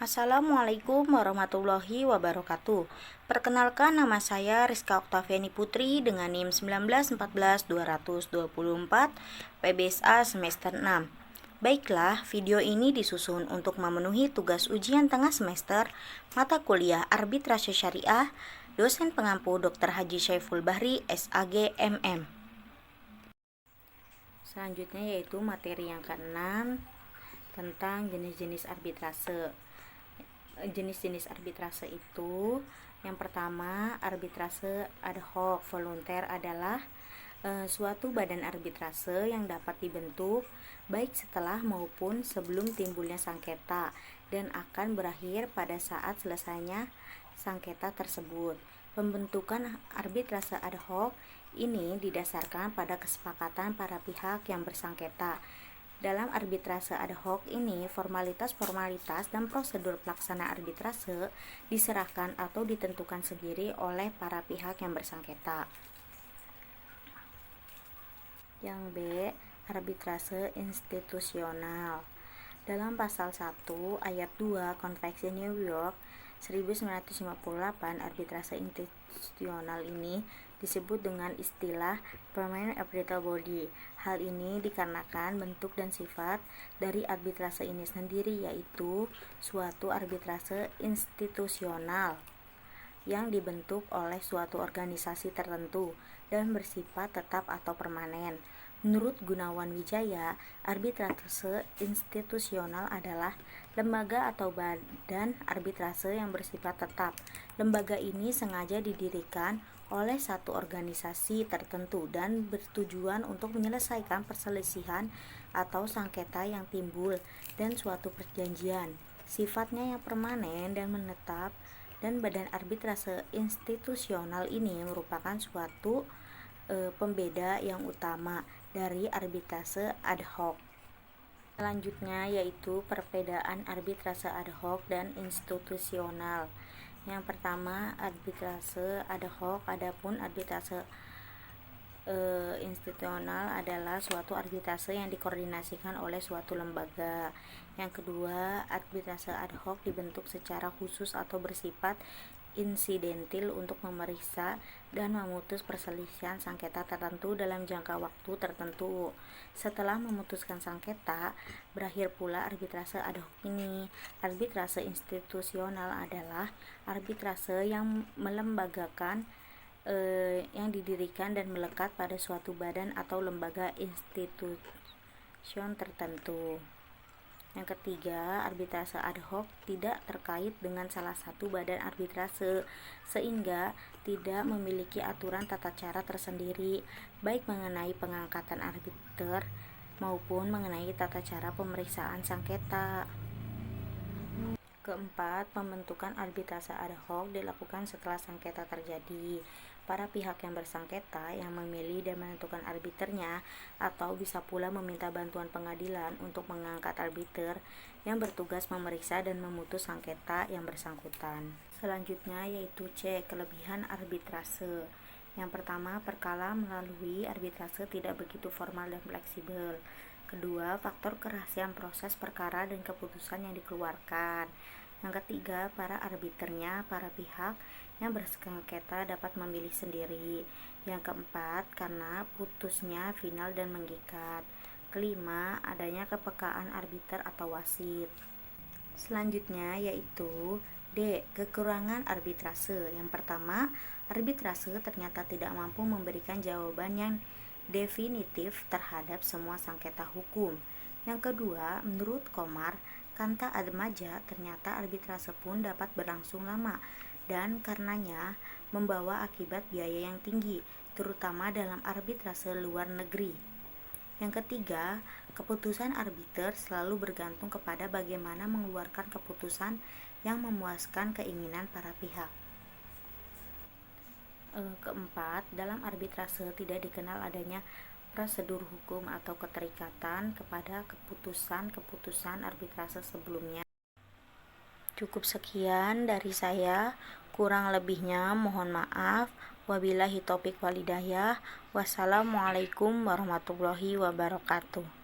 Assalamualaikum warahmatullahi wabarakatuh. Perkenalkan, nama saya Rizka Oktaviani Putri dengan NIM 1914224 PBSA semester 6. Baiklah, video ini disusun untuk memenuhi tugas ujian tengah semester mata kuliah Arbitrase Syariah, dosen pengampu Dr. Haji Syaiful Bahri, SAG, MM. Selanjutnya yaitu materi yang ke-6 tentang jenis-jenis arbitrase. Jenis-jenis arbitrase itu, yang pertama, arbitrase ad hoc volunteer adalah suatu badan arbitrase yang dapat dibentuk baik setelah maupun sebelum timbulnya sengketa dan akan berakhir pada saat selesainya sengketa tersebut. Pembentukan arbitrase ad hoc ini didasarkan pada kesepakatan para pihak yang bersengketa. Dalam arbitrase ad hoc ini, formalitas-formalitas dan prosedur pelaksana arbitrase diserahkan atau ditentukan sendiri oleh para pihak yang bersengketa. Yang B, arbitrase institusional. Dalam pasal 1 ayat 2 Konvensi New York 1958, arbitrase institusional ini disebut dengan istilah Permanent Arbitral Body. Hal ini dikarenakan bentuk dan sifat dari arbitrase ini sendiri, yaitu suatu arbitrase institusional yang dibentuk oleh suatu organisasi tertentu dan bersifat tetap atau permanen. Menurut Gunawan Wijaya, arbitrase institusional adalah lembaga atau badan arbitrase yang bersifat tetap. Lembaga ini sengaja didirikan oleh satu organisasi tertentu dan bertujuan untuk menyelesaikan perselisihan atau sengketa yang timbul dan suatu perjanjian. Sifatnya yang permanen dan menetap, dan badan arbitrase institusional ini merupakan suatu pembeda yang utama dari arbitrase ad hoc. Selanjutnya yaitu perbedaan arbitrase ad hoc dan institusional. Yang pertama, arbitrase ad hoc. Adapun arbitrase institusional adalah suatu arbitrase yang dikoordinasikan oleh suatu lembaga. Yang kedua, arbitrase ad hoc dibentuk secara khusus atau bersifat insidentil untuk memeriksa dan memutus perselisihan sengketa tertentu dalam jangka waktu tertentu. Setelah memutuskan sengketa, berakhir pula arbitrase ad hoc ini. Arbitrase institusional adalah arbitrase yang melembagakan yang didirikan dan melekat pada suatu badan atau lembaga institusi tertentu. Yang ketiga, arbitrase ad hoc tidak terkait dengan salah satu badan arbitrase, sehingga tidak memiliki aturan tata cara tersendiri, baik mengenai pengangkatan arbiter maupun mengenai tata cara pemeriksaan sengketa. Keempat, pembentukan arbitrase ad hoc dilakukan setelah sengketa terjadi. Para pihak yang bersengketa yang memilih dan menentukan arbiternya, atau bisa pula meminta bantuan pengadilan untuk mengangkat arbiter yang bertugas memeriksa dan memutus sengketa yang bersangkutan. Selanjutnya yaitu C, kelebihan arbitrase. Yang pertama, perkara melalui arbitrase tidak begitu formal dan fleksibel. Kedua, faktor kerahasiaan proses perkara dan keputusan yang dikeluarkan. Yang ketiga, para arbiternya, para pihak yang bersengketa dapat memilih sendiri. Yang keempat, karena putusnya final dan mengikat. Kelima, adanya kepekaan arbiter atau wasit. Selanjutnya yaitu D, kekurangan arbitrase. Yang pertama, arbitrase ternyata tidak mampu memberikan jawaban yang definitif terhadap semua sengketa hukum. Yang kedua, menurut Komar Kanta Admaja, ternyata arbitrase pun dapat berlangsung lama dan karenanya membawa akibat biaya yang tinggi, terutama dalam arbitrase luar negeri. Yang ketiga, keputusan arbiter selalu bergantung kepada bagaimana mengeluarkan keputusan yang memuaskan keinginan para pihak. Keempat, dalam arbitrase tidak dikenal adanya prosedur hukum atau keterikatan kepada keputusan-keputusan arbitrase sebelumnya. Cukup sekian dari saya, kurang lebihnya mohon maaf. Wabillahi taufiq walhidayah. Wassalamualaikum warahmatullahi wabarakatuh.